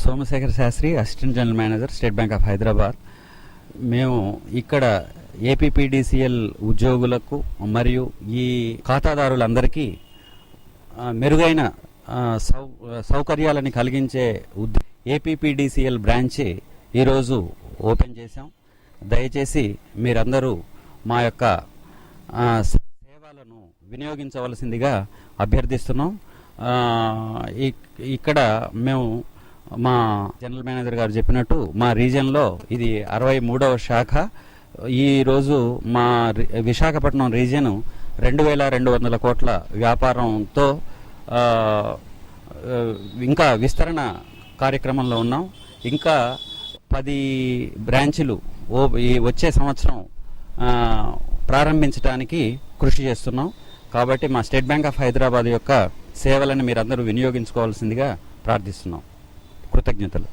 Somashekar Shastri, assistant general manager, State Bank of Hyderabad. మేము ఇక్కడ APPDCL ఉద్యోగులకు మరియు ఈ ఖాతాదారులందరికీ మెరుగైన సౌకర్యాలని కలిగించే ఏపీపీడీసీఎల్ బ్రాంచ్ ఈరోజు ఓపెన్ చేశాం. దయచేసి మీరందరూ మా యొక్క సేవలను వినియోగించవలసిందిగా అభ్యర్థిస్తున్నాం. ఇక్కడ మేము మా జనరల్ మేనేజర్ గారు చెప్పినట్టు మా రీజియన్లో ఇది 63వ శాఖ. ఈరోజు మా విశాఖపట్నం రీజియన్ 2200 కోట్ల వ్యాపారంతో ఇంకా విస్తరణ కార్యక్రమంలో ఉన్నాం. ఇంకా 10 బ్రాంచులు వచ్చే సంవత్సరం ప్రారంభించడానికి కృషి చేస్తున్నాం. కాబట్టి మా స్టేట్ బ్యాంక్ ఆఫ్ హైదరాబాద్ యొక్క సేవలను మీరందరూ వినియోగించుకోవాల్సిందిగా ప్రార్థిస్తున్నాం. కృతజ్ఞతలు.